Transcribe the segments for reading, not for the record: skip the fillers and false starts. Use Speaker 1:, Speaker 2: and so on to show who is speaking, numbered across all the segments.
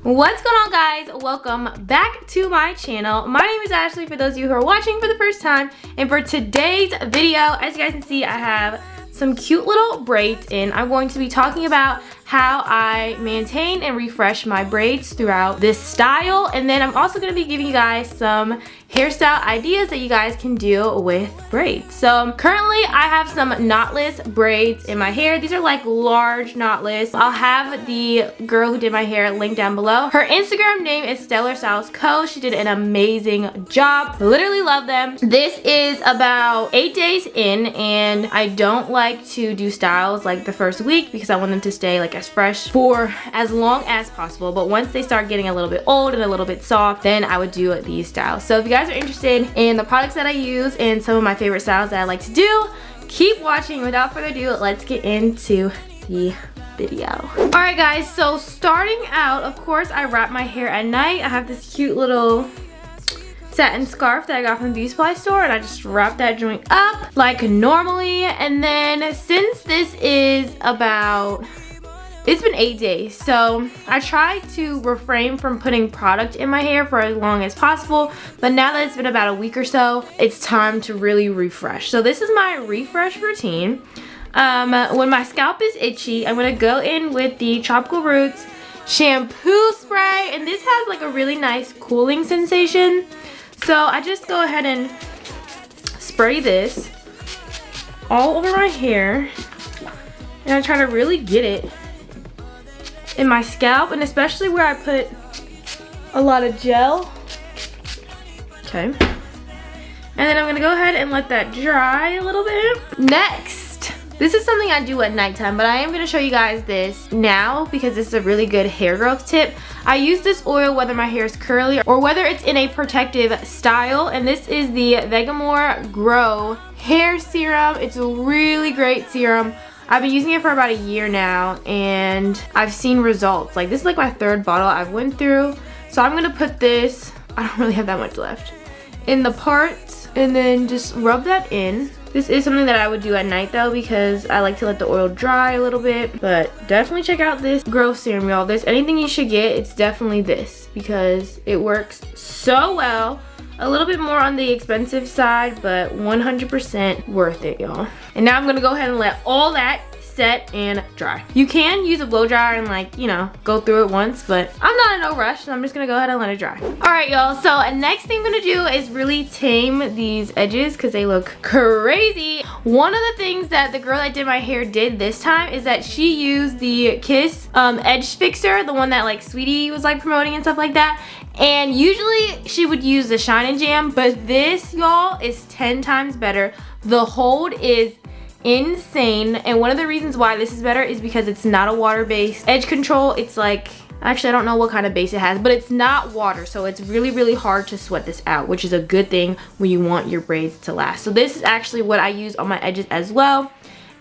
Speaker 1: What's going on, guys? Welcome back to my channel. My name is Ashley for those of you who are watching for the first time, and for today's video, as you guys can see, I have some cute little braids in. I'm going to be talking about how I maintain and refresh my braids throughout this style, and then I'm also going to be giving you guys some hairstyle ideas that you guys can do with braids. So currently I have some knotless braids in my hair. These are like large knotless. I'll have the girl who did my hair linked down below. Her Instagram name is Stellar Styles Co. She did an amazing job. Literally love them. This is about 8 days in, and I don't like to do styles like the first week because I want them to stay like as fresh for as long as possible. But once they start getting a little bit old and a little bit soft, then I would do these styles. So if you guys are interested in the products that I use and some of my favorite styles that I like to do, keep watching. Without further ado, let's get into the video. Alright guys, so starting out, of course I wrap my hair at night. I have this cute little satin scarf that I got from the beauty supply store, and I just wrap that joint up like normally. And then since this is it's been 8 days, so I try to refrain from putting product in my hair for as long as possible, but now that it's been about a week or so, it's time to really refresh. So this is my refresh routine. When my scalp is itchy, I'm gonna go in with the Tropical Roots shampoo spray, and this has like a really nice cooling sensation. So I just go ahead and spray this all over my hair, and I try to really get it in my scalp, and especially where I put a lot of gel. Okay. And then I'm gonna go ahead and let that dry a little bit. Next, this is something I do at nighttime, but I am gonna show you guys this now because this is a really good hair growth tip. I use this oil whether my hair is curly or whether it's in a protective style, and this is the Vegamore Grow Hair Serum. It's a really great serum. I've been using it for about a year now, and I've seen results. Like, this is like my third bottle I've went through. So I'm gonna put this, I don't really have that much left, in the parts, and then just rub that in. This is something that I would do at night though, because I like to let the oil dry a little bit. But definitely check out this growth serum, y'all. There's anything you should get, it's definitely this, because it works so well. A little bit more on the expensive side, but 100% worth it, y'all. And now I'm gonna go ahead and let all that set and dry. You can use a blow dryer and, like, you know, go through it once, but I'm not in no rush, so I'm just gonna go ahead and let it dry. Alright, y'all, so next thing I'm gonna do is really tame these edges because they look crazy. One of the things that the girl that did my hair did this time is that she used the Kiss edge fixer, the one that like Sweetie was like promoting and stuff like that. And usually she would use the Shine and Jam, but this, y'all, is 10 times better. The hold is insane, and one of the reasons why this is better is because it's not a water-based edge control. It's like, actually I don't know what kind of base it has, but it's not water, so it's really hard to sweat this out, which is a good thing when you want your braids to last. So this is actually what I use on my edges as well.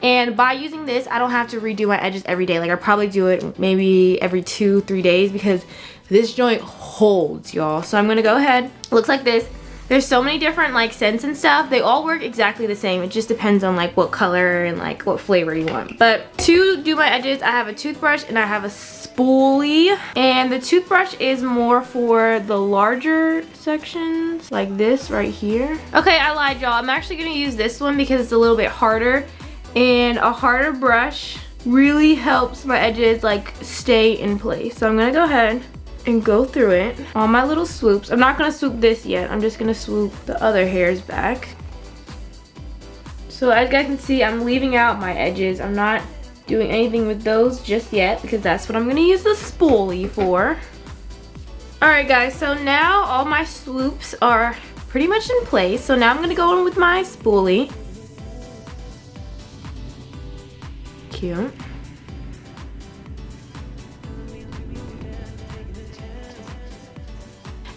Speaker 1: And by using this, I don't have to redo my edges every day. Like, I probably do it maybe every 2-3 days because this joint holds, y'all. So I'm gonna go ahead. It looks like this. There's so many different like scents and stuff. They all work exactly the same. It just depends on like what color and like what flavor you want. But to do my edges, I have a toothbrush and I have a spoolie. And the toothbrush is more for the larger sections, like this right here. Okay, I lied, y'all. I'm actually gonna use this one because it's a little bit harder. And a harder brush really helps my edges like stay in place. So I'm gonna go ahead and go through it on my little swoops. I'm not gonna swoop this yet. I'm just gonna swoop the other hairs back. So as you guys can see, I'm leaving out my edges. I'm not doing anything with those just yet because that's what I'm gonna use the spoolie for. Alright guys, so now all my swoops are pretty much in place. So now I'm gonna go in with my spoolie. Cute.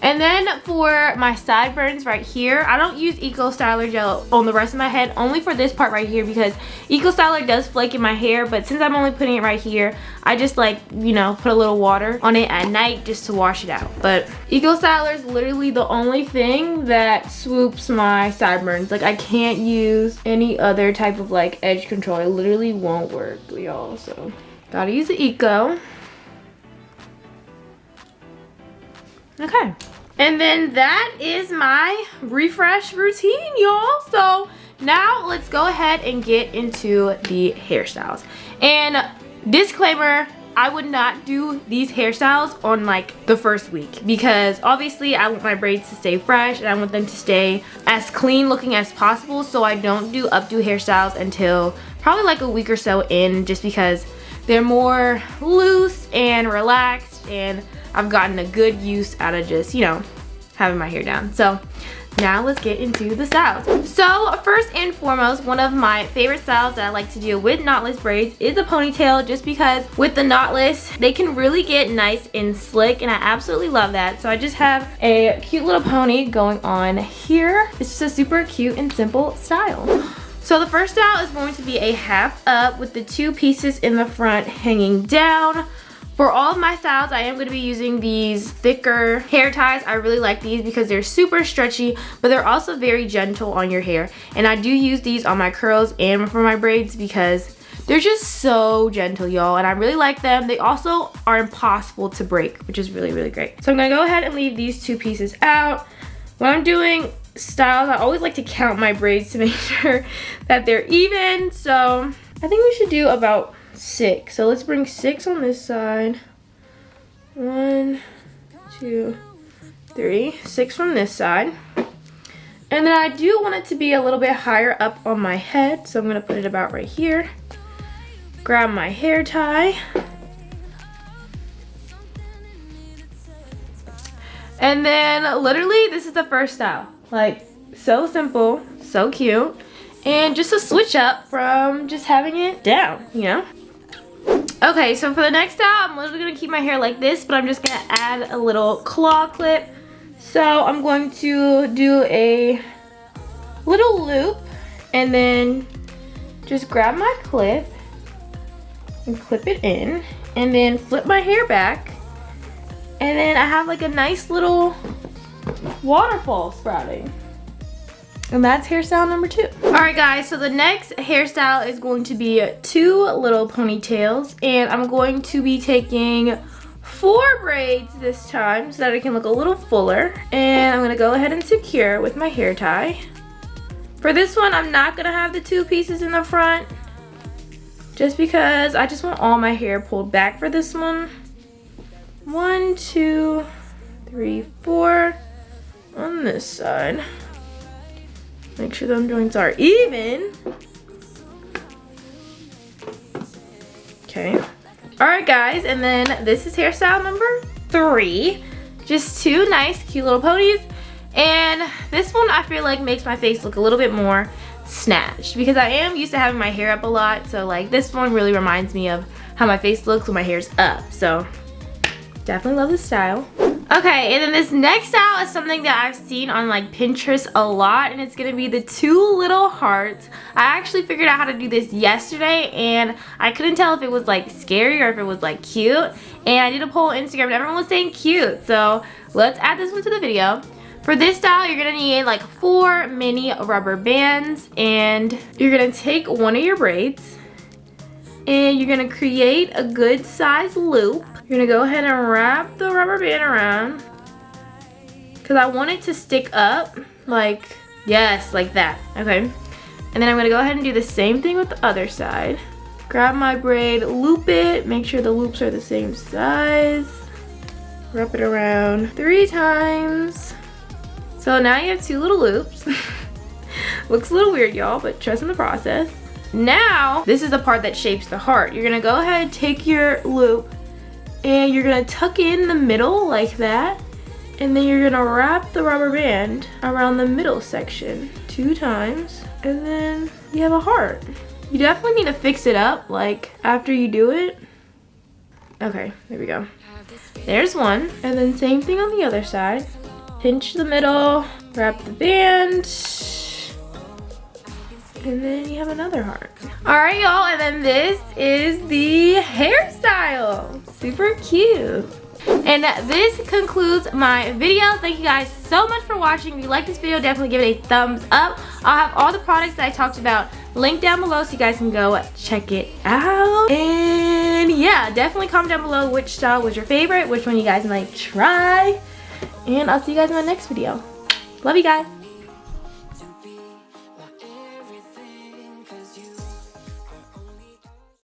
Speaker 1: And then for my sideburns right here, I don't use Eco Styler gel on the rest of my head, only for this part right here because Eco Styler does flake in my hair, but since I'm only putting it right here, I just like, you know, put a little water on it at night just to wash it out. But Eco Styler is literally the only thing that swoops my sideburns. Like, I can't use any other type of like edge control. It literally won't work, y'all, so gotta use the Eco. Okay. And then that is my refresh routine, y'all. So now let's go ahead and get into the hairstyles. And disclaimer, I would not do these hairstyles on like the first week because obviously I want my braids to stay fresh and I want them to stay as clean looking as possible. So I don't do updo hairstyles until probably like a week or so in, just because they're more loose and relaxed and I've gotten a good use out of just, you know, having my hair down. So now let's get into the styles. So first and foremost, one of my favorite styles that I like to do with knotless braids is a ponytail, just because with the knotless, they can really get nice and slick and I absolutely love that. So I just have a cute little pony going on here. It's just a super cute and simple style. So the first style is going to be a half up with the two pieces in the front hanging down. For all of my styles, I am going to be using these thicker hair ties. I really like these because they're super stretchy, but they're also very gentle on your hair. And I do use these on my curls and for my braids because they're just so gentle, y'all. And I really like them. They also are impossible to break, which is really, really great. So I'm going to go ahead and leave these two pieces out. When I'm doing styles, I always like to count my braids to make sure that they're even. So I think we should do about 6. So let's bring 6 on this side. 1, 2, 3. 6 from this side. And then I do want it to be a little bit higher up on my head, so I'm going to put it about right here. Grab my hair tie. And then literally this is the first style. Like, so simple, so cute. And just a switch up from just having it down, you know? Okay, so for the next style, I'm literally going to keep my hair like this, but I'm just going to add a little claw clip. So I'm going to do a little loop and then just grab my clip and clip it in and then flip my hair back. And then I have like a nice little waterfall sprouting. And that's hairstyle number 2. Alright guys, so the next hairstyle is going to be 2 little ponytails. And I'm going to be taking 4 braids this time so that it can look a little fuller. And I'm going to go ahead and secure with my hair tie. For this one, I'm not going to have the 2 pieces in the front, just because I just want all my hair pulled back for this one. 1, 2, 3, 4 on this side. Make sure those joints are even. Okay. Alright guys, and then this is hairstyle number 3. Just 2 nice, cute little ponies. And this one I feel like makes my face look a little bit more snatched, because I am used to having my hair up a lot. So like this one really reminds me of how my face looks when my hair's up. So definitely love this style. Okay, and then this next style is something that I've seen on like Pinterest a lot, and it's gonna be the 2 little hearts. I actually figured out how to do this yesterday, and I couldn't tell if it was like scary or if it was like cute. And I did a poll on Instagram and everyone was saying cute. So let's add this one to the video. For this style, you're gonna need like 4 mini rubber bands, and you're gonna take one of your braids and you're gonna create a good size loop. You're gonna go ahead and wrap the rubber band around, because I want it to stick up, like, yes, like that, okay? And then I'm gonna go ahead and do the same thing with the other side. Grab my braid, loop it, make sure the loops are the same size. Wrap it around 3 times. So now you have 2 little loops. Looks a little weird, y'all, but trust in the process. Now, this is the part that shapes the heart. You're gonna go ahead and take your loop and you're gonna tuck in the middle like that, and then you're gonna wrap the rubber band around the middle section 2 times, and then you have a heart. You definitely need to fix it up like after you do it. Okay, there we go. There's one, and then same thing on the other side. Pinch the middle, wrap the band, and then you have another heart. Alright y'all, and then this is the hairstyle. Super cute. And this concludes my video. Thank you guys so much for watching. If you like this video, definitely give it a thumbs up. I'll have all the products that I talked about linked down below so you guys can go check it out. And yeah, definitely comment down below which style was your favorite, which one you guys might try. and I'll see you guys in my next video. Love you guys.